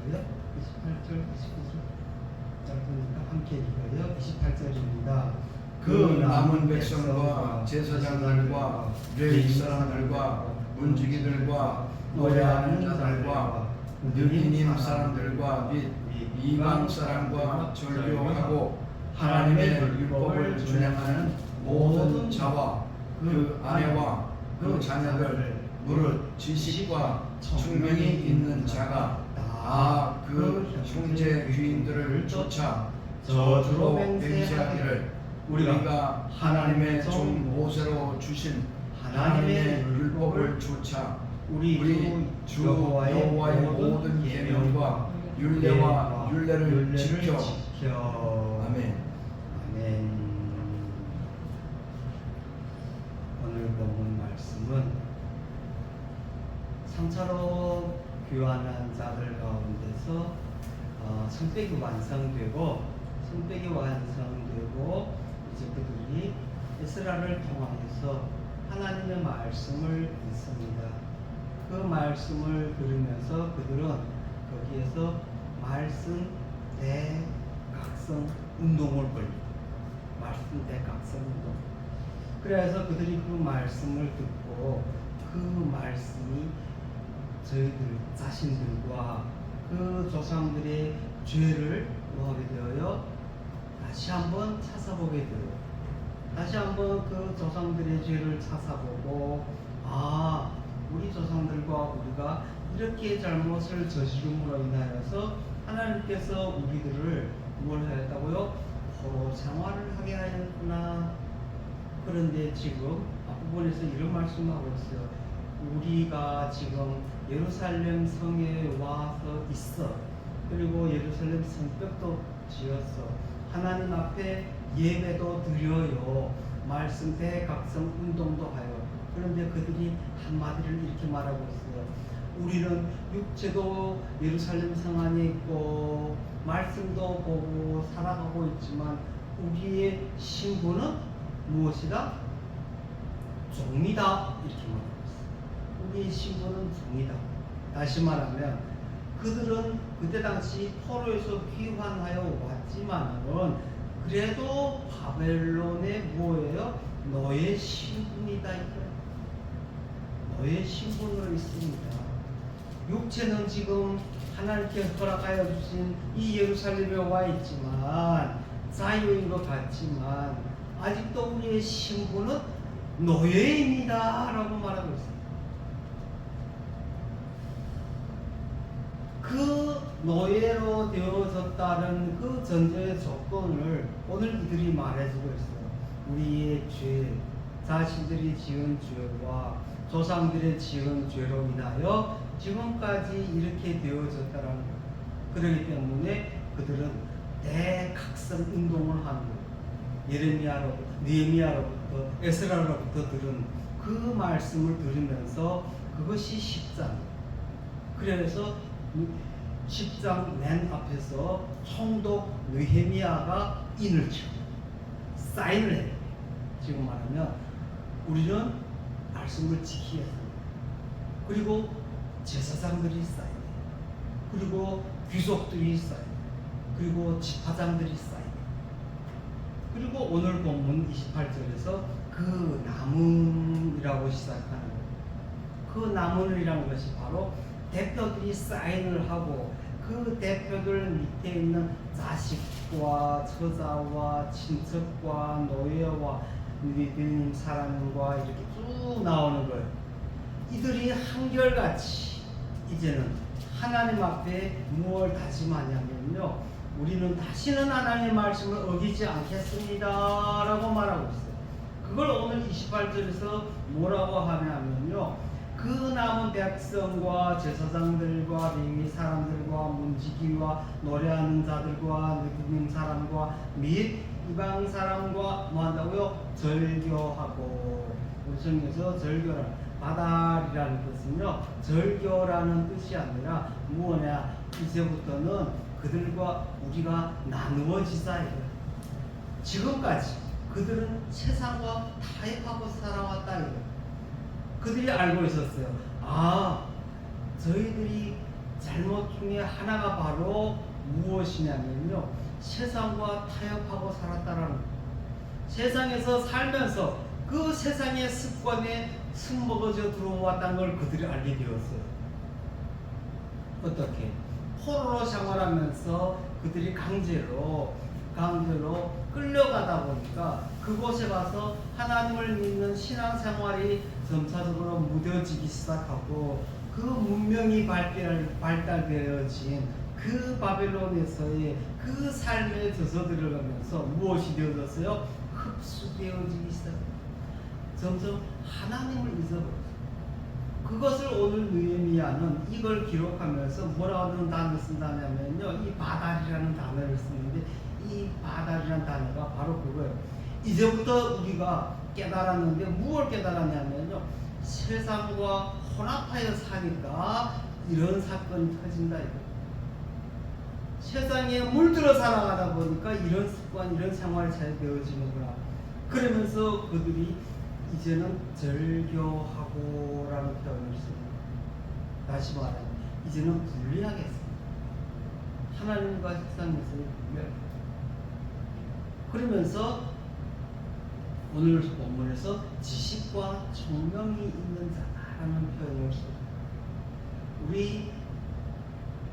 읽어요. 28절, 29절 짧으니까 함께 읽어요. 28절입니다. 그 남은 백성과 제사장들과 레위 사람들과 문지기들과 노래하는 자들과 느비님 사람들과 및 이방 사람과 절교하고 하나님의 율법을 준행하는 모든 자와 그 아내와 그 자녀들 무릇 지식과 총명이 있는 자가 다 그 형제 귀인들을 쫓아 저주로 맹세하기를 우리가 하나님의 종 모세로 주신 하나님의 율법을 쫓아 우리 주 여호와의 모든 계명과 율례와 율례를 지켜. 아멘. 아멘. 오늘 본문 말씀은 3차로 교환한 자들 가운데서 성백이 완성되고 이제 그들이 에스라를 통하여서 하나님의 말씀을 듣습니다. 그 말씀을 들으면서 그들은 거기에서 말씀 대각성 운동을 벌입니다. 말씀 대각성 운동. 그래서 그들이 그 말씀을 듣고 그 말씀이 저희들 자신들과 그 조상들의 죄를 뭐하게 되어요? 다시 한번 찾아보게 돼요. 다시 한번 그 조상들의 죄를 찾아보고, 우리 조상들과 우리가 이렇게 잘못을 저지름으로 인하여서 하나님께서 우리들을 뭘 하였다고요? 포로 생활을 하게 하였구나. 그런데 지금 앞부분에서 이런 말씀하고 있어요. 우리가 지금 예루살렘 성에 와서 있어. 그리고 예루살렘 성벽도 지었어. 하나님 앞에 예배도 드려요. 말씀 대각성 운동도 하여. 그런데 그들이 한마디를 이렇게 말하고 있어요. 우리는 육체도 예루살렘 성 안에 있고 말씀도 보고 살아가고 있지만 우리의 신분은 무엇이다? 종이다. 이렇게 말하고 있어요. 우리의 신분은 종이다. 다시 말하면 그들은 그때 당시 포로에서 귀환하여 왔지만은 그래도 바벨론의 뭐예요? 너의 신분이다. 너의 신분으로 있습니다. 육체는 지금 하나님께 허락하여 주신 이 예루살렘에 와 있지만 자유인 것 같지만 아직도 우리의 신분은 노예입니다 라고 말하고 있습니다. 그 노예로 되어졌다는 그 전제의 조건을 오늘 이들이 말해주고 있어요. 우리의 죄, 자신들이 지은 죄와 조상들의 지은 죄로 인하여 지금까지 이렇게 되어졌다는 거예요. 그렇기 때문에 그들은 대각성 운동을 하는 거예요. 예레미야로부터, 느헤미야로부터, 에스라로부터 들은 그 말씀을 들으면서 그것이 10장. 그래서 10장 맨 앞에서 총독 느헤미야가 인을 쳐 사인을 해요. 지금 말하면 우리는 말씀을 지키겠다. 그리고 제사장들이 사인해요. 그리고 귀족들이 사인해요. 그리고 지파장들이 사인해요. 그리고 오늘 본문 28절에서 그 나문이라고 시작하는 거예요. 그 나문이라는 것이 바로 대표들이 사인을 하고 그 대표들 밑에 있는 자식과 처자와 친척과 노예와 믿는 사람과 이렇게 쭉 나오는 거예요. 이들이 한결같이 이제는 하나님 앞에 무엇을 다짐하냐면요, 우리는 다시는 하나님의 말씀을 어기지 않겠습니다 라고 말하고 있어요. 그걸 오늘 28절에서 뭐라고 하냐면요, 그 남은 백성과 제사장들과 레위 사람들과 문지기와 노래하는 자들과 느비님 사람과 및 이방 사람과 뭐 한다고요? 절교하고. 우리 성경에서 절교란 바달이라는 뜻은요, 절교라는 뜻이 아니라 뭐냐, 이제부터는 그들과 우리가 나누어지자. 지금까지 그들은 세상과 타협하고 살아왔다. 그들이 알고 있었어요. 저희들이 잘못 중에 하나가 바로 무엇이냐면요, 세상과 타협하고 살았다라는 거예요. 세상에서 살면서 그 세상의 습관에 숨먹어져 들어왔다는 걸 그들이 알게 되었어요. 어떻게? 포로로 생활하면서 그들이 강제로 끌려가다 보니까 그곳에 가서 하나님을 믿는 신앙생활이 점차적으로 무뎌지기 시작하고, 그 문명이 발달되어진 그 바벨론에서의 그 삶에 젖어들어가면서 무엇이 되어졌어요? 흡수되어지기 시작합니다. 점점 하나님을 잊어버렸어요. 그것을 오늘 느헤미야는 이걸 기록하면서 뭐라는 단어를 쓴다냐면요, 이 바달이라는 단어를 쓰는데, 이 바달이라는 단어가 바로 그거예요. 이제부터 우리가 깨달았는데 무엇을 깨달았냐면요, 세상과 혼합하여 사니까 이런 사건이 터진다 이거. 세상에 물들어 살아가다 보니까 이런 습관, 이런 생활이 잘 되어지는구나. 그러면서 그들이 이제는 절교하고라는 표현을 씁니다. 다시 말하면 이제는 분리하겠습니다. 하나님과 세상에서의 분별. 그러면서 오늘 본문에서 지식과 총명이 있는 자라는 표현을 씁니다. 우리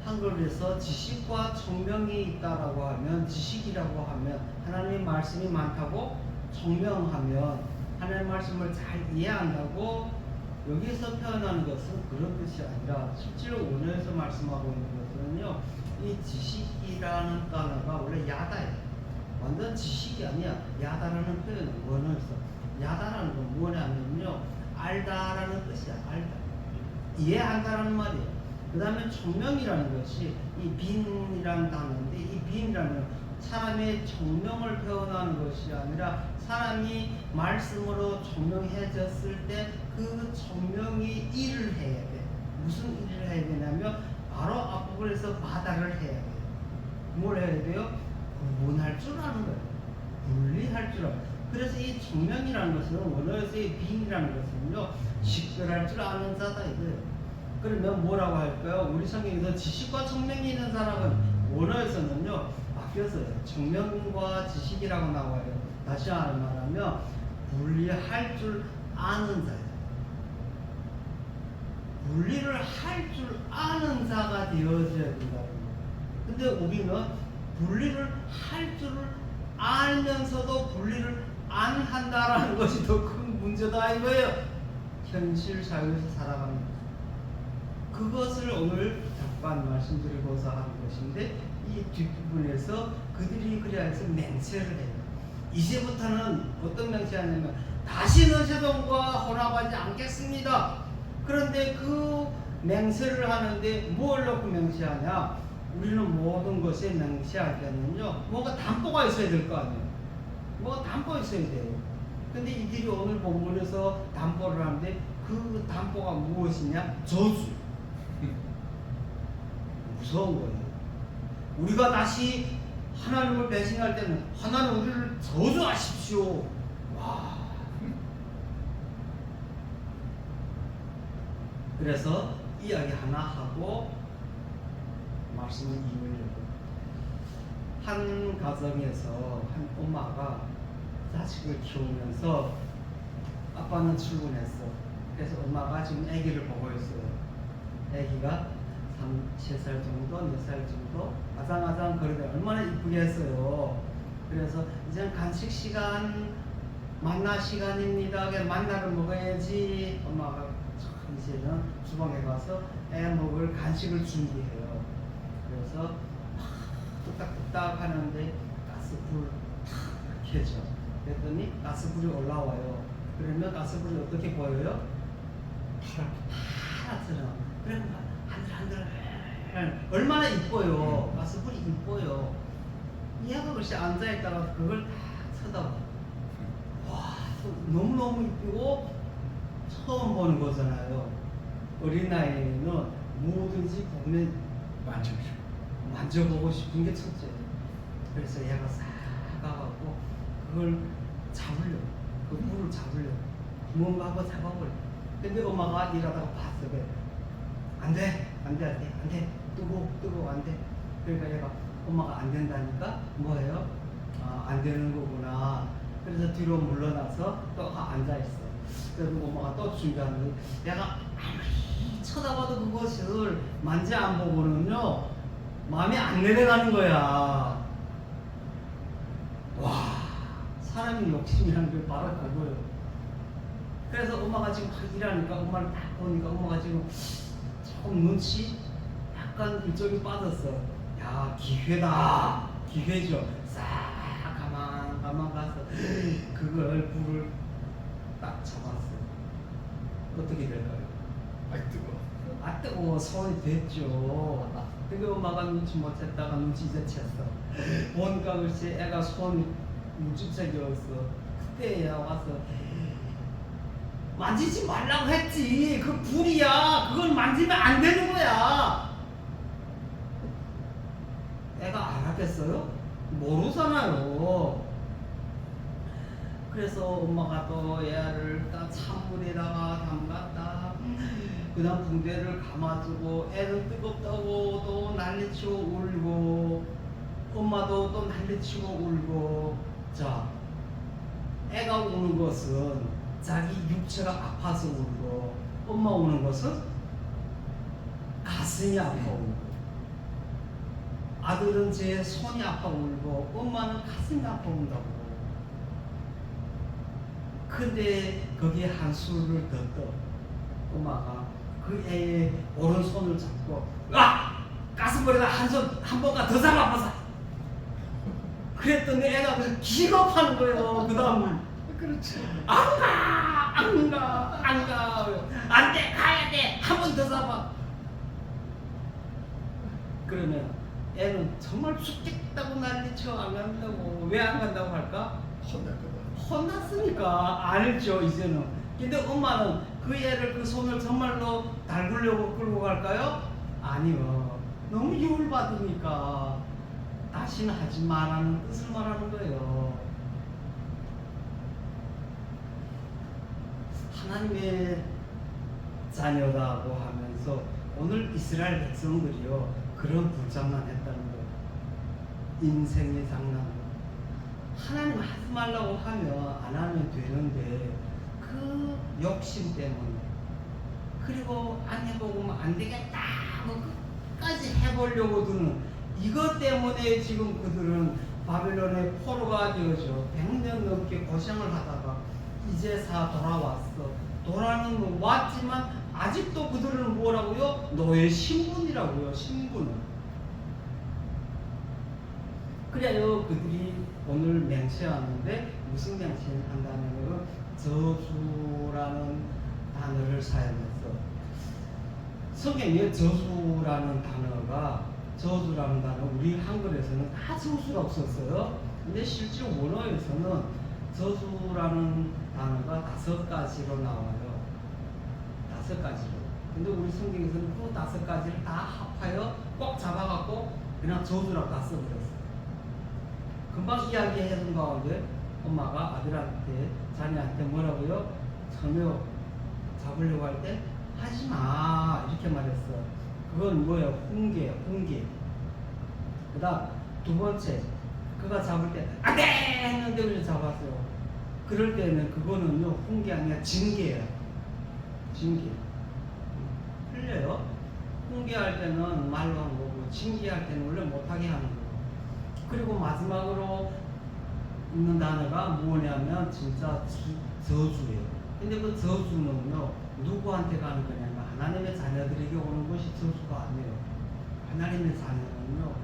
한글에서 지식과 총명이 있다라고 하면, 지식이라고 하면 하나님의 말씀이 많다고, 총명하면 하나님의 말씀을 잘 이해한다고, 여기서 표현하는 것은 그런 뜻이 아니라 실제로 원어에서 말씀하고 있는 것은요, 이 지식이라는 단어가 원래 야다예요. 완전 지식이 아니야. 야다라는 표현은 원어에서, 야다라는 건 뭐냐면요, 알다라는 뜻이야. 알다, 이해한다라는 말이에요. 그 다음에 총명이라는 것이 이 빈이라는 단어인데, 이 빈이라는 사람의 총명을 표현하는 것이 아니라, 사람이 말씀으로 총명해졌을 때 그 총명이 일을 해야 돼. 무슨 일을 해야 되냐면 바로 앞부분에서 바다를 해야 돼. 뭘 해야 돼요? 구분할 줄 아는 거예요. 분리할 줄 아는. 그래서 이 총명이라는 것은 원어에서의 빈이라는 것은요, 식별할 줄 아는 자다 이거예요. 그러면 뭐라고 할까요? 우리 성경에서 지식과 총명이 있는 사람은 원어에서는요 바뀌었어요. 총명과 지식이라고 나와요. 다시 말하면 분리할 줄 아는 자예요. 분리를 할 줄 아는 자가 되어져야 된다는 거예요. 근데 우리는 분리를 할 줄을 알면서도 분리를 안 한다라는 것이 더 큰 문제다 이거예요. 현실 사회에서 살아가는 것. 그것을 오늘 잠깐 말씀드리고자 하는 것인데, 이 뒷부분에서 그들이 그리하여서 맹세를 해요. 이제부터는 어떤 맹세하냐면 다시는 세상과 혼합하지 않겠습니다. 그런데 그 맹세를 하는데 뭘 놓고 맹세하냐? 우리는 모든 것에 맹세할 때는요, 뭐가 담보가 있어야 될 거 아니에요. 뭐가 담보가 있어야 돼요. 근데 이들이 오늘 본문에서 담보를 하는데 그 담보가 무엇이냐? 저주. 무서운 거예요. 우리가 다시 하나님을 배신할 때는 하나님 우리를 저주하십시오. 와. 그래서 이야기 하나 하고 말씀을 이으려고. 한 가정에서 한 엄마가 자식을 키우면서 아빠는 출근했어. 그래서 엄마가 지금 아기를 보고 있어요. 아기가 3살 정도, 4살 정도 아장아장 거리다 얼마나 이쁘게 했어요. 그래서 이제 간식 시간, 만나 시간입니다. 그냥 만나를 먹어야지. 엄마가 이제는 주방에 가서 애 먹을 간식을 준비해요. 그래서 뚝딱뚝딱 하는데 가스불 탁 켜져. 그랬더니 가스불이 올라와요. 그러면 가스불이 어떻게 보여요? 파랗잖아. 그러면 한들한들 얼마나 이뻐요. 가스불이 이뻐요. 얘가 글쎄 앉아있다가 그걸 다 쳐다봐. 와, 너무너무 이쁘고 처음 보는 거잖아요. 어린 나이에는 뭐든지 보면 만져보고 싶은 게 첫째예요. 그래서 얘가 싹 가갖고 그걸 잡으려고, 그 물을 잡으려고 뭔가 하고 잡아버려. 근데 엄마가 일하다가 봤어. 그래. 안 돼. 안돼 뜨거워 안돼. 그러니까 얘가 엄마가 안 된다니까 뭐예요? 안 되는 거구나. 그래서 뒤로 물러나서 또 앉아 있어. 그래서 엄마가 또 준비하는데 내가 아무리 쳐다봐도 그것을 만지 안 보고는요 마음이 안 내려가는 거야. 와, 사람이 욕심이라는 게 바로 그거예요. 그래서 엄마가 지금 막 일하니까 엄마를 딱 보니까 엄마가 지금 조금 눈치 약간 이쪽이 빠졌어. 야, 기회다. 기회죠. 싹 가만 가서 그걸 불을 딱 잡았어. 어떻게 될까요? 아이 뜨거. 뜨거워. 손이 됐죠. 근데 엄마가 눈치 못 챘다가 눈치 이제 챘어. 보니까 글쎄 애가 손이 물집색이었어. 그때 얘가 와서 만지지 말라고 했지. 그 불이야. 그걸 만지면 안 되는 거야. 애가 알았겠어요? 모르잖아요. 그래서 엄마가 또 얘를 딱 찬물에다가 담갔다. 그 다음 붕대를 감아주고 애는 뜨겁다고 또 난리치고 울고 엄마도 또 난리치고 울고. 자, 애가 우는 것은 자기 육체가 아파서 울고 엄마 우는 것은 가슴이 아파 울고 아들은 제 손이 아파 울고 엄마는 가슴이 아파 운다고. 근데 거기에 한 수를 더 떠. 엄마가 그 애의 오른손을 잡고 가슴벌에다 한 번가 더 잡아보자. 그랬더니 애가 기겁하는 거예요. 그 다음 그렇지. 안 가. 안 돼, 가야 돼. 한 번 더 잡아. 그러면 애는 정말 죽겠다고 난리쳐 안 간다고. 왜 안 간다고 할까? 혼났거든. 혼났으니까 알죠 이제는. 근데 엄마는 그 애를 그 손을 정말로 달구려고 끌고 갈까요? 아니요. 너무 유을 받으니까 다시는 하지 말라는 뜻을 말하는 거예요. 하나님의 자녀다고 하면서 오늘 이스라엘 백성들이요 그런 불장난 했다는 거예요. 인생의 장난. 하나님 하지 말라고 하면 안 하면 되는데 그 욕심 때문에 그리고 안 해보고 안 되겠다 하고 끝까지 해보려고 드는 이것 때문에 지금 그들은 바벨론의 포로가 되어져 100년 넘게 고생을 하다가 이제사 돌아왔어. 돌아는 왔지만 아직도 그들은 뭐라고요? 노예 신분이라고요. 신분은. 그래요 그들이 오늘 맹세하는데 무슨 맹세를 한다면 저주라는 단어를 사용했어. 성경에 저주라는 단어가 우리 한글에서는 다 저주가 없었어요. 근데 실제 원어에서는 저주라는 단어가 5가지로 나와요. 5가지로. 근데 우리 성경에서는 그 5가지를 다 합하여 꼭 잡아갖고 그냥 저주라고 다 써버렸어요. 금방 이야기해준 가운데 엄마가 아들한테 자녀한테 뭐라고요? 전혀 잡으려고 할 때 하지마 이렇게 말했어. 그건 뭐예요? 훈계. 그 다음 2번째 그가 잡을 때 안돼 했는데 왜 잡았어요? 그럴 때는 그거는요 훈계 아니라 징계예요. 징계. 틀려요. 훈계할 때는 말로 한 거고 징계할 때는 원래 못하게 하는 거고. 그리고 마지막으로 있는 단어가 뭐냐면 진짜 저주예요. 근데 그 저주는요 누구한테 가는 거냐면 하나님의 자녀들에게 오는 것이 저주가 아니에요. 하나님의 자녀는요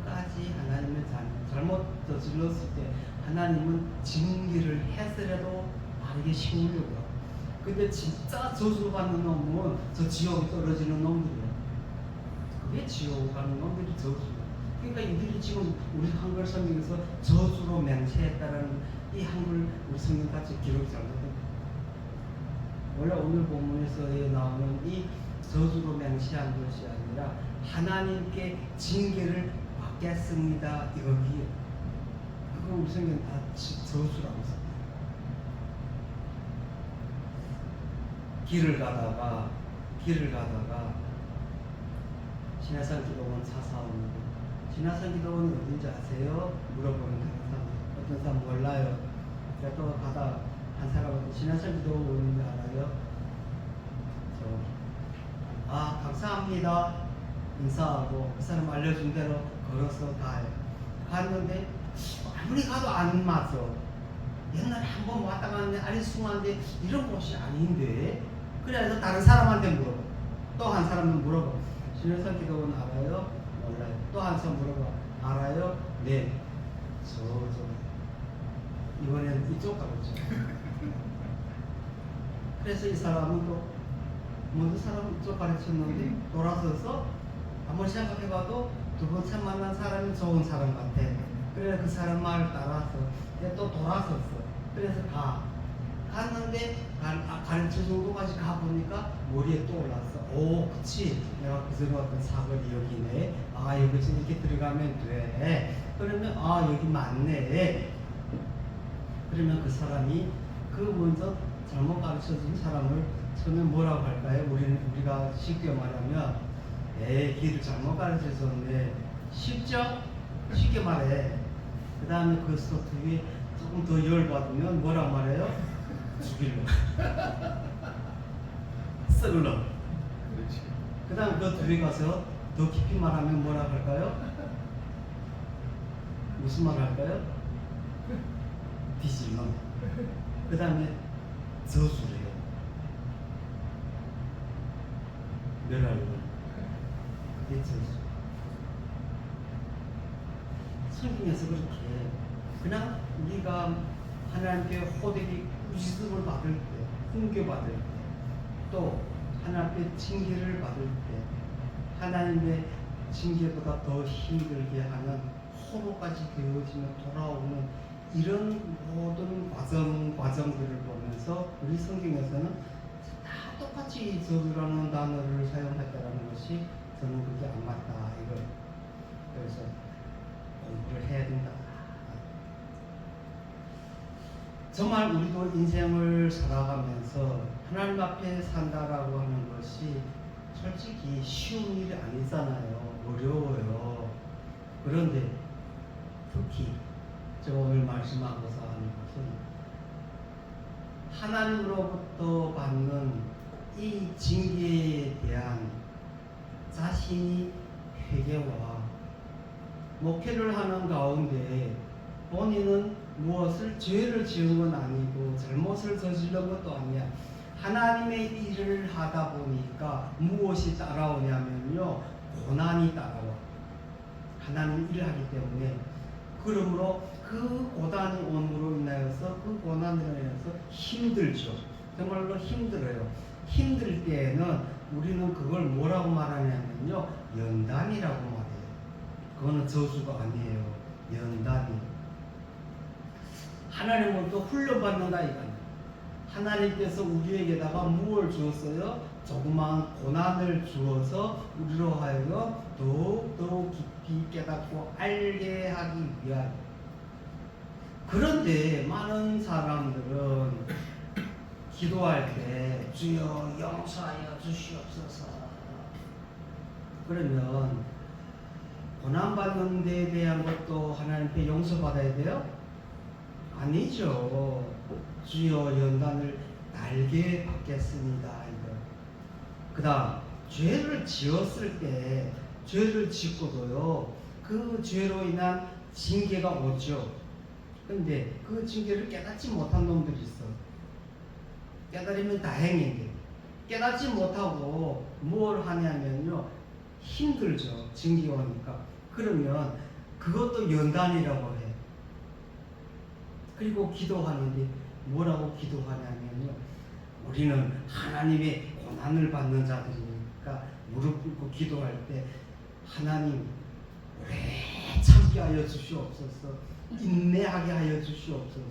끝까지 하나님의 자녀 잘못 저질렀을 때 하나님은 징계를 해서라도 바르게 심으려고요. 근데 진짜 저주받는 놈은 저 지옥에 떨어지는 놈들이에요. 그게 지옥 가는 놈들이 저주예요. 그러니까 이들이 지금 우리 한글 성경에서 저주로 맹세했다라는 이 한글 우리 성경 같이 기록이 잘못된 원래 오늘 본문에서 나오는 이 저주로 맹세한 것이 아니라 하나님께 징계를 받겠습니다 이거기에 그거 우리 성경 다 저주라고 했습니다. 길을 가다가 지나산 기도원 사사원이고 지나산 기도원이 어딘지 아세요? 물어보는 다른 사람 어떤 사람 몰라요. 제가 또 가다 한 사람한테 지나산 기도원 어딘지 알아요? 아 감사합니다 인사하고 그 사람 알려준 대로 걸어서 가요. 갔는데 아무리 가도 안 맞아. 옛날에 한 번 왔다 갔는데 아리숭한데 이런 곳이 아닌데. 그래서 다른 사람한테 물어봐. 또 한 사람은 물어봐. 신현선 기도원 알아요? 몰라요. 또 한 사람 물어봐. 알아요? 네. 저쪽. 이번엔 이쪽 가보죠. 그래서 이 사람은 또 모든 사람 이쪽 가르쳤는데 돌아서서 아무리 생각해봐도 두 번째 만난 사람이 좋은 사람 같아. 그래서 그 사람 말을 따라서 또 돌아섰어. 그래서 갔는데 가르쳐 정도까지 가보니까 머리에 또 올랐어. 오 그치 내가 그전에 왔던 사거리 여기네. 아 여기 이렇게 들어가면 돼. 그러면 아 여기 맞네. 그러면 그 사람이 그 먼저 잘못 가르쳐준 사람을 처음에 뭐라고 할까요? 우리가 쉽게 말하면 길을 잘못 가르쳐줬네. 쉽죠? 쉽게 말해. 그 다음에 그 뒤에 조금 더 열받으면 뭐라고 말해요? 죽일러. 썩을러. 그렇지. 그 다음 그 뒤에 가서 더 깊이 말하면 뭐라고 할까요? 무슨 말 할까요? 뒤질러. 그 다음에 저주래요. 멸할러. 그게 저주. 성경에서 그렇게 그냥 우리가 하나님께 호되게 우습을 받을 때, 훈계받을 때, 또 하나님께 징계를 받을 때 하나님의 징계보다 더 힘들게 하는 호로까지 되어지며 돌아오는 이런 모든 과정들을 보면서 우리 성경에서는 다 똑같이 저주라는 단어를 사용했다는 것이 저는 그게 안 맞다 이걸. 그래서 공부를 해야 된다. 정말 우리도 인생을 살아가면서 하나님 앞에 산다라고 하는 것이 솔직히 쉬운 일이 아니잖아요. 어려워요. 그런데 특히 제가 오늘 말씀하고자 하는 것은 하나님으로부터 받는 이 징계에 대한 자신이 회개와 목회를 하는 가운데 본인은 무엇을 죄를 지은 건 아니고 잘못을 저지른 것도 아니야. 하나님의 일을 하다 보니까 무엇이 따라오냐면요, 고난이 따라와. 하나님 일을 하기 때문에. 그러므로 그 고난이 온으로 인하여서 그 고난으로 인해서 힘들죠. 정말로 힘들어요. 힘들 때에는 우리는 그걸 뭐라고 말하냐면요, 연단이라고 말해요. 그거는 저주가 아니에요. 연단이. 하나님은 또 훈련받는다 이거는. 하나님께서 우리에게다가 무엇을 주었어요? 조그마한 고난을 주어서 우리로 하여금 더욱 깊이 깨닫고 알게 하기 위하여. 그런데 많은 사람들은 기도할 때 주여 용서하여 주시옵소서. 그러면 고난받는 데에 대한 것도 하나님께 용서받아야 돼요? 아니죠. 주여 연단을 달게 받겠습니다. 그 다음 죄를 지었을 때 죄를 짓고도요 그 죄로 인한 징계가 오죠. 근데 그 징계를 깨닫지 못한 놈들이 있어. 깨달으면 다행인데 깨닫지 못하고 뭘 하냐면요 힘들죠. 징계 오니까. 그러면 그것도 연단이라고 해. 그리고 기도하는데 뭐라고 기도하냐면요, 우리는 하나님의 고난을 받는 자들이니까 무릎 꿇고 기도할 때 하나님 오래 참게 하여 주시옵소서, 인내하게 하여 주시옵소서.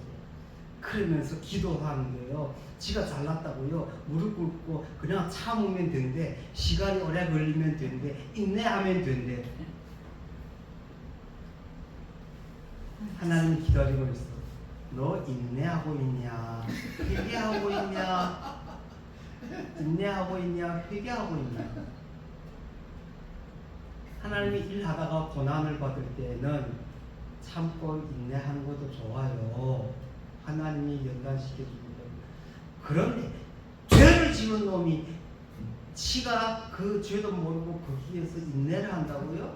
그러면서 기도하는 거예요. 지가 잘났다고요 무릎 꿇고 그냥 참으면 된대. 시간이 오래 걸리면 된대. 인내하면 된대. 하나님 기다리고 있어. 너 인내하고 있냐? 회개하고 있냐? 인내하고 있냐? 회개하고 있냐? 하나님이 일하다가 고난을 받을 때는 참고 인내하는 것도 좋아요. 하나님이 연단시켜줍니다. 그런데 죄를 지은 놈이 지가 그 죄도 모르고 거기에서 인내를 한다고요?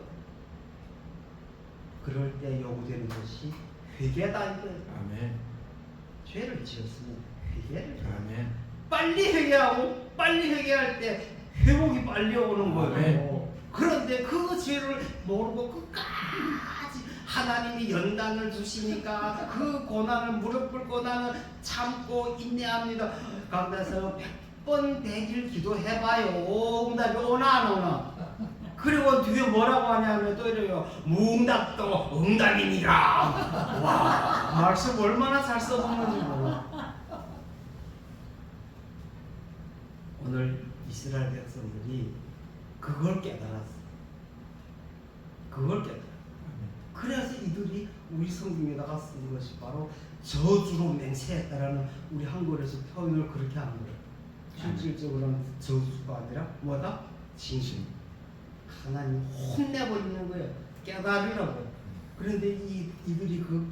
그럴 때 요구되는 것이 회개다 이거예요. 아멘. 죄를 지었으면 회개를 해야 돼요. 아멘. 빨리 회개하고 빨리 회개할 때 회복이 빨리 오는 거예요. 아멘. 그런데 그 죄를 모르고 끝까지 하나님이 연단을 주시니까 그 고난을 무릎 꿇고 나는 참고 인내합니다. 가운데서 100번 100일 기도해봐요. 응답이 오나 안 오나? 그리고 뒤에 뭐라고 하냐면 또 이래요. 무응답도 응답이니라. 와, 말씀 얼마나 잘 써먹는지 몰라. 오늘 이스라엘 백성들이 그걸 깨달았어. 그걸 깨달았어. 그래서 이들이 우리 성경에다가 쓴 것이 바로 저주로 맹세했다라는 우리 한글에서 표현을 그렇게 하는 거예요. 실질적으로는 저주가 아니라 뭐다? 진심. 하나님 혼내버리는 거예요. 깨달으라고. 그런데 이들이 그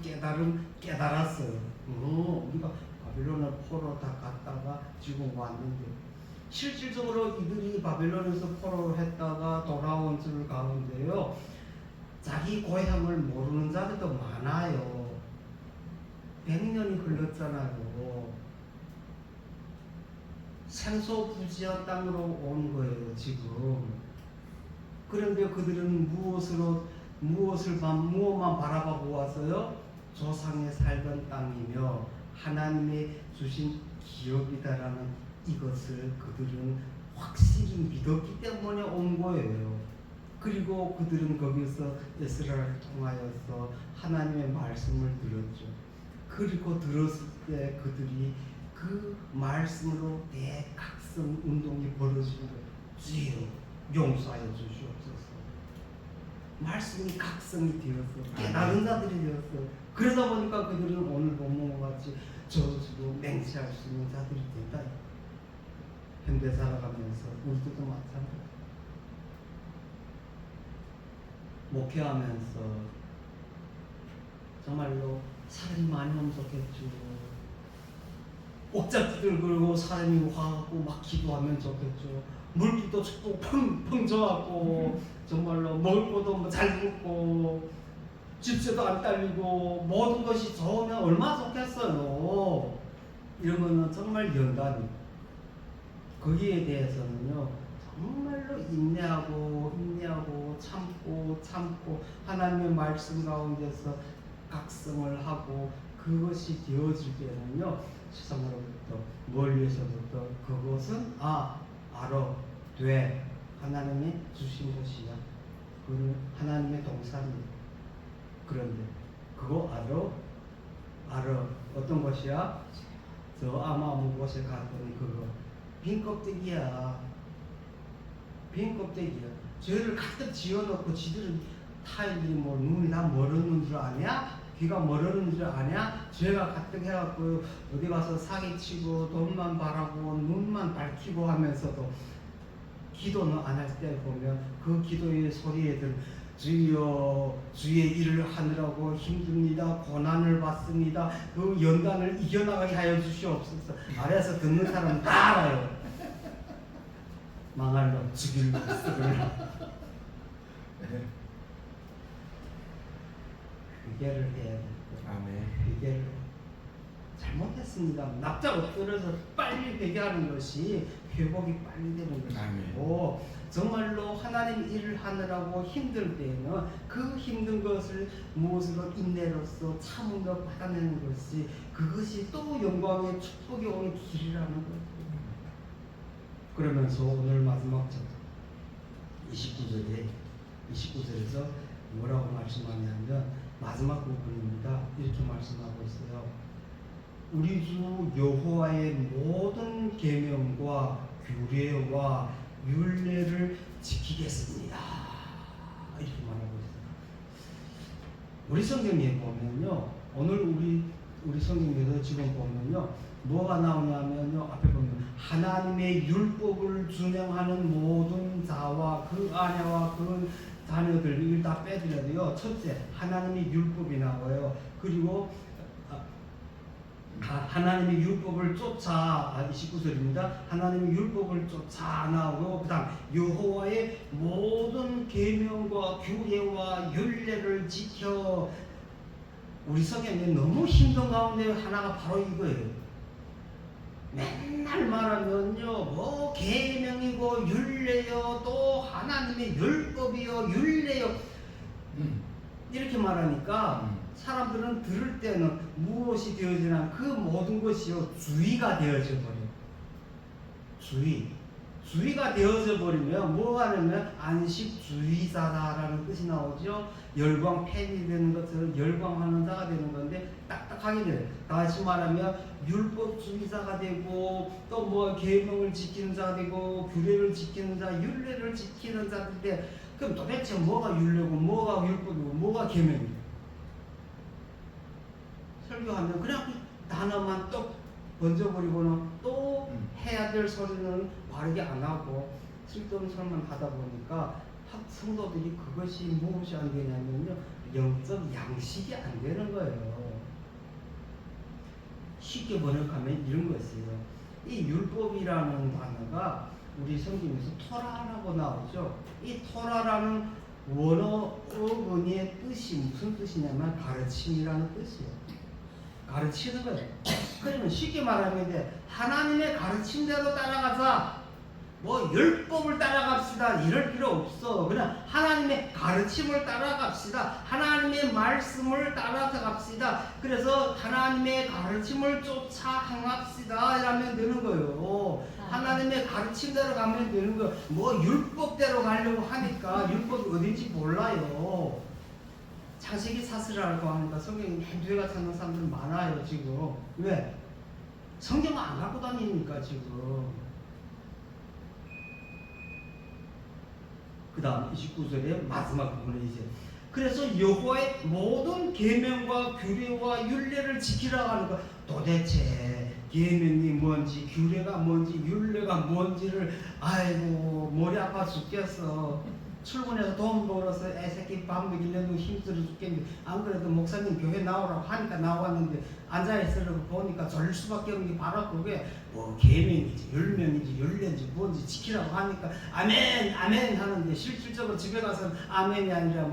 깨달았어요. 우리가 바빌론을 포로 다 갔다가 지금 왔는데 실질적으로 이들이 바빌론에서 포로를 했다가 돌아온 줄 가운데요. 자기 고향을 모르는 자들도 많아요. 100년이 흘렀잖아요. 생소부지한 땅으로 온 거예요, 지금. 그런데 그들은 무엇만 바라보고 왔어요? 조상의 살던 땅이며 하나님의 주신 기업이다라는 이것을 그들은 확실히 믿었기 때문에 온 거예요. 그리고 그들은 거기서 에스라를 통하여서 하나님의 말씀을 들었죠. 그리고 들었을 때 그들이 그 말씀으로 대각성 운동이 벌어지는 거예요. 주여 용서하여 주시옵소서. 말씀이 각성이 되었어. 깨달은 자들이 되었어. 그러다 보니까 그들은 오늘 본문과 같이 저주로 맹세할 수 있는 자들이 된다. 현대 살아가면서 우리들도 마찬가지. 목회하면서 정말로 사람이 많이 오면 좋겠죠. 옥자기들 걸고 사람이 와갖고 막 기도하면 좋겠죠. 물기도 춥고 펑펑 져갖고 정말로 먹을 것도 잘 먹고 집세도 안 딸리고 모든 것이 좋으면 얼마나 좋겠어요. 이런 거는 정말 연단이. 거기에 대해서는요 정말로 인내하고 참고 하나님의 말씀 가운데서 각성을 하고 그것이 되어질 때는요 세상으로부터 멀리서부터 그것은 알아 돼 하나님이 주신 것이야. 그거는 하나님의 동산이야. 그런데 그거 알아 어떤 것이야? 저 아무 곳에 갔더니 그거 빈 껍데기야. 죄를 가득 지어놓고 지들은 타일이 뭐 눈이 다 멀었는 줄 아냐? 귀가 멀었는 줄 아냐? 죄가 가득 해갖고 어디 가서 사기치고 돈만 바라고 눈만 밝히고 하면서도 기도는 안 할 때 보면 그 기도의 소리에 들 주여 주의 일을 하느라고 힘듭니다. 고난을 받습니다. 그 연단을 이겨나가게 하여 주시옵소서. 아래에서 듣는 사람은 다 알아요. 망할 놈 죽일 놈 회개를 해야 되고 회개를 잘못했습니다. 납작 엎드려서 빨리 회개하는 것이 회복이 빨리 되는 것이고 정말로 하나님 일을 하느라고 힘들 때에는 그 힘든 것을 무엇으로 인내로서 참으며 받아내는 것이 그것이 또 영광의 축복이 오는 길이라는 거예요. 그러면서 오늘 마지막 절 29절에서 뭐라고 말씀하냐면 마지막 부분입니다. 이렇게 말씀하고 있어요. 우리 주 여호와의 모든 계명과 규례와 율례를 지키겠습니다. 이렇게 말하고 있어요. 우리 성경에 보면요, 오늘 우리 성경에서 지금 보면요, 뭐가 나오냐면요, 앞에 보면 하나님의 율법을 준행하는 모든 자와 그 아내와 그 단어들 이걸 다 빼드려도요. 첫째, 하나님의 율법이 나와요. 그리고 하나님의 율법을 쫓아 29절입니다. 하나님의 율법을 쫓아 나오고 그다음 여호와의 모든 계명과 규례와 율례를 지켜. 우리 성경에 너무 힘든 가운데 하나가 바로 이거예요. 맨날 말하면요, 뭐 계명이고 율례요, 또 하나님의 율법이요, 율례요, 이렇게 말하니까 사람들은 들을 때는 무엇이 되어지나 그 모든 것이요 주의가 되어져 버려요. 주의가 되어져 버리면 뭐가 되면 안식주의자다라는 뜻이 나오죠. 열광 팬이 되는 것처럼 열광하는 자가 되는 건데 딱딱하게 돼요. 다시 말하면 율법주의자가 되고 또 뭐 계명을 지키는 자가 되고 규례를 지키는 자, 율례를 지키는 자인데 그럼 도대체 뭐가 율례고 뭐가 율법이고 뭐가 계명이고? 설교하면 그냥 그 단어만 똑 던져버리고는 또 해야 될 소리는 바르게 안 하고 쓸데없는 소리만 하다 보니까 성도들이 그것이 무엇이 안 되냐면요, 영적 양식이 안 되는 거예요. 쉽게 번역하면 이런 것이에요. 이 율법이라는 단어가 우리 성경에서 토라라고 나오죠. 이 토라라는 원어 어근의 뜻이 무슨 뜻이냐면 가르침이라는 뜻이에요. 가르치는 거예요. 그러면 쉽게 말하면 돼. 하나님의 가르침대로 따라가자. 뭐 율법을 따라갑시다 이럴 필요 없어. 그냥 하나님의 가르침을 따라갑시다. 하나님의 말씀을 따라갑시다. 그래서 하나님의 가르침을 쫓아 행합시다 이러면 되는 거예요. 하나님의 가르침대로 가면 되는 거예요. 뭐 율법대로 가려고 하니까 율법이 어딘지 몰라요. 창세기 사슬이라고 하니까 성경에 맨뒤에가 찾는 사람들 많아요 지금. 왜? 성경을 안 갖고 다니니까 지금. 그 다음 29절의 마지막 부분에 이제 그래서 여호와의 모든 계명과 규례와 율례를 지키라고 하는 거. 도대체 계명이 뭔지 규례가 뭔지 율례가 뭔지를 아이고 머리 아파 죽겠어. 출근해서 돈 벌어서 애새끼 밥 먹이려고 힘들어 죽겠는데 안 그래도 목사님 교회 나오라고 하니까 나왔는데 앉아있으려고 보니까 졸릴 수밖에 없는 게 바로 그게 뭐 계명이지 율명이지 율례인지 뭔지 지키라고 하니까 아멘 아멘 하는데 실질적으로 집에 가서는 아멘이 아니라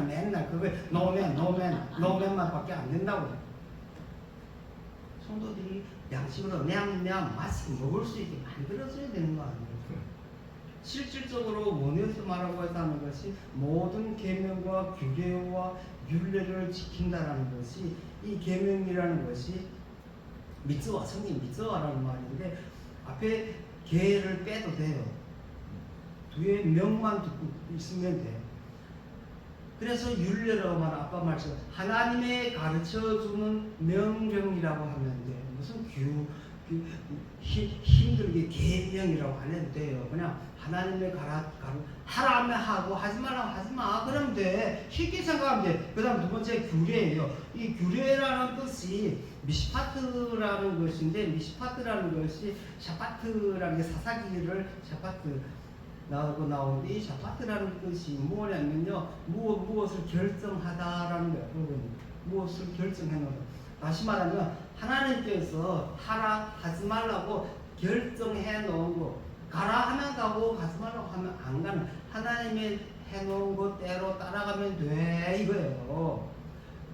맨날 그거 노멘만 밖에 안 된다고. 성도들이 양식으로 냠냠 맛있게 먹을 수 있게 만들어줘야 되는 거 아니에요. 실질적으로 원에서 말하고 있다는 것이 모든 계명과 규례와 율례를 지킨다라는 것이 이 계명이라는 것이 미tz와 성경 미tz와라는 말인데 앞에 계를 빼도 돼요. 뒤에 명만 듣고 있으면 돼. 그래서 율례라고 말하면 아빠 말씀 하나님의 가르쳐주는 명령이라고 하면 돼. 무슨 힘들게 계명이라고 안 해도 돼요. 그냥 하나님의 하라 하면 하고 하지 말라고 하지 마. 그러면 돼. 쉽게 생각하면 돼. 그 다음 두 번째 규례예요. 이 규례라는 뜻이 미시파트라는 것인데 미시파트라는 것이 샤파트라는 게 사사기를 샤파트 나오는데 이 샤파트라는 뜻이 뭐냐면요. 무엇을 결정하다라는 거예요. 무엇을 결정해놓는. 다시 말하면 하나님께서 하라 하지 말라고 결정해 놓은 거. 가라 하면 가고 가지 말라고 하면 안 가는 하나님의 해놓은 것대로 따라가면 돼 이거예요.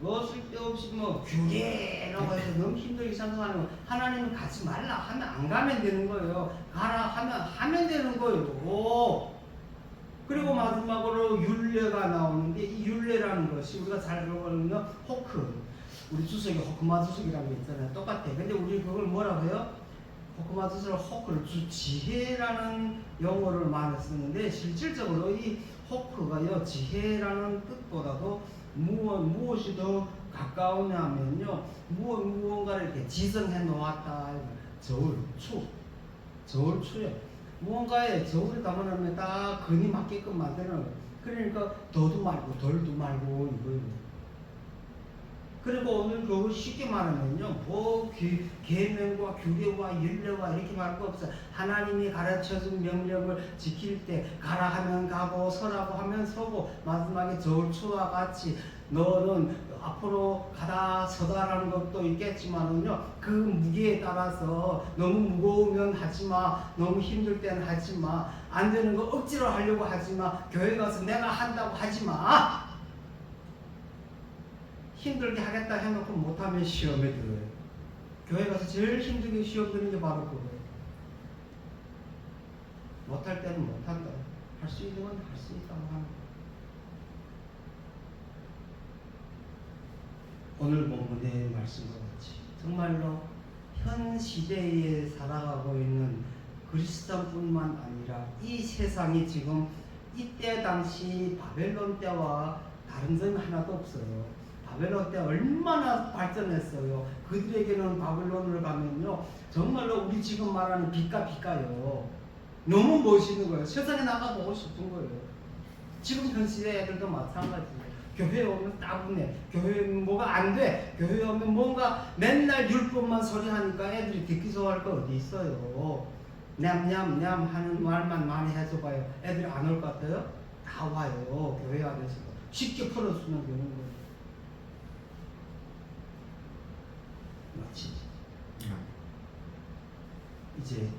뭐 쓸데없이 뭐 규례라고 해서 너무 힘들게 생각하는 거. 하나님은 가지 말라 하면 안 가면 되는 거예요. 가라 하면 되는 거예요. 그리고 마지막으로 율례가 나오는데 이 율례라는 것이 우리가 잘 배우는 호크. 우리 주석이 호크마주석이라는 게 있잖아요. 똑같아. 근데 우리 그걸 뭐라고 해요? 호크마주석을 호크를 지혜라는 용어를 많이 쓰는데 실질적으로 이 호크가요 지혜라는 뜻보다도 무엇이 더 가까우냐면요 무언가를 이렇게 지정해 놓았다. 저울추에 무언가에 저울을 담아놓으면 딱 근이 맞게끔 만드는 거예요. 그러니까 더도 말고 덜도 말고 이거예요. 그리고 오늘 그 쉽게 말하면요, 뭐 계명과 규례와 율례와 이렇게 말할 거 없어요. 하나님이 가르쳐준 명령을 지킬 때 가라 하면 가고 서라고 하면 서고 마지막에 저울추와 같이 너는 앞으로 가다 서다라는 것도 있겠지만은요, 그 무게에 따라서 너무 무거우면 하지마, 너무 힘들 때는 하지마, 안 되는 거 억지로 하려고 하지마, 교회 가서 내가 한다고 하지마. 힘들게 하겠다 해놓고 못하면 시험에 들어요. 교회 가서 제일 힘들게 시험 드는 게 바로 그거예요. 못할 때는 못한다. 할 수 있는 건 할 수 있다고 하는 거예요. 오늘 본문의 말씀과 같이 정말로 현 시대에 살아가고 있는 그리스도뿐만 아니라 이 세상이 지금 이때 당시 바벨론 때와 다른 점이 하나도 없어요. 바벨론 때 얼마나 발전했어요. 그들에게는 바벨론을 가면요, 정말로 우리 지금 말하는 빛가요. 너무 멋있는 거예요. 세상에 나가보고 싶은 거예요. 지금 현 시대 애들도 마찬가지예요. 교회에 오면 따분해. 교회에 뭐가 안 돼. 교회에 오면 뭔가 맨날 율법만 소리하니까 애들이 듣기 좋아할 거 어디 있어요. 냠냠냠 하는 말만 많이 해줘봐요. 애들이 안 올 것 같아요? 다 와요. 교회 안에서 쉽게 풀어주면 되는 거예요. 마치 이제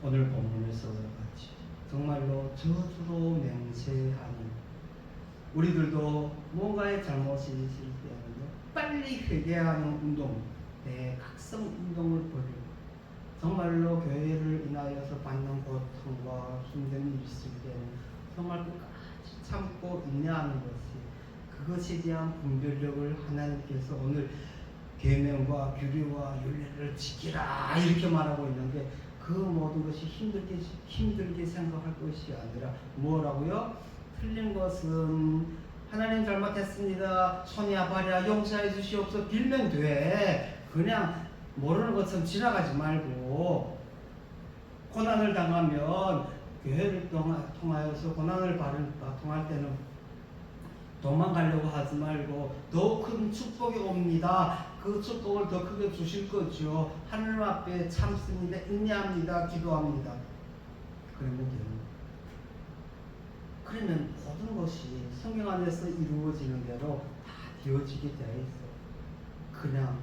오늘 본문에서 같이 정말로 저주로 맹세하는, 우리들도 뭔가의 잘못이 있을 때는요, 빨리 회개하는 운동, 대각성 운동을 벌이고, 정말로 교회를 인하여서 받는 고통과 힘든 일이 있을 때는 정말 끝까지 참고 인내하는 그것에 대한 분별력을 하나님께서 오늘 계명과 규례와 율례를 지키라 이렇게 말하고 있는데, 그 모든 것이 힘들게 생각할 것이 아니라 뭐라고요? 틀린 것은 하나님 잘못했습니다, 손이 아파랴 용서해 주시옵소서 빌면 돼. 그냥 모르는 것처럼 지나가지 말고, 고난을 당하면 교회를 통하여서 고난을 통할 때는 도망가려고 하지 말고 더 큰 축복이 옵니다. 그 축복을 더 크게 주실 거죠. 하나님 앞에 참습니다, 인내합니다, 기도합니다. 그러면 됩니다. 그러면 모든 것이 성경 안에서 이루어지는 대로 다 되어지게 되어 있어. 그냥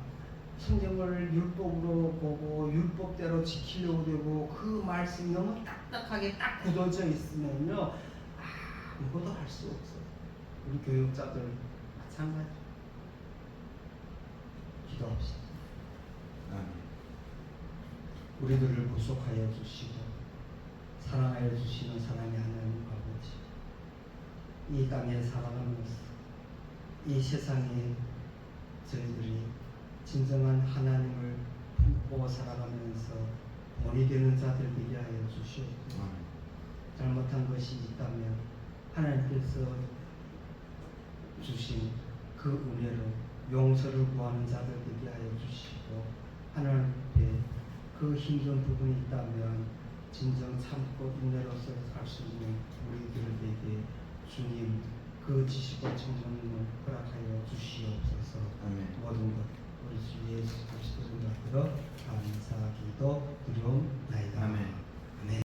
성경을 율법으로 보고 율법대로 지키려고 되고 그 말씀이 너무 딱딱하게 딱 굳어져 있으면요, 아무것도 할 수 없어요. 우리 교육자들 마찬가지. 기도합시다. 우리들을 구속하여 주시고 사랑하여 주시는 사랑의 하나님 아버지, 이 땅에 살아가면서 이 세상에 저희들이 진정한 하나님을 품고 살아가면서 본이 되는 자들 되게 하여 주시옵소서. 잘못한 것이 있다면 하나님께서 주신 그 은혜로 용서를 구하는 자들 되게 하여 주시고, 하나님께 그 힘든 부분이 있다면 진정 참고 인내로서 살 수 있는 우리들에게 주님 그 지식과 청정을 허락하여 주시옵소서. 모든 것 우리 주 예수 그리스도 이름으로 감사기도 드리옵나이다. 아멘.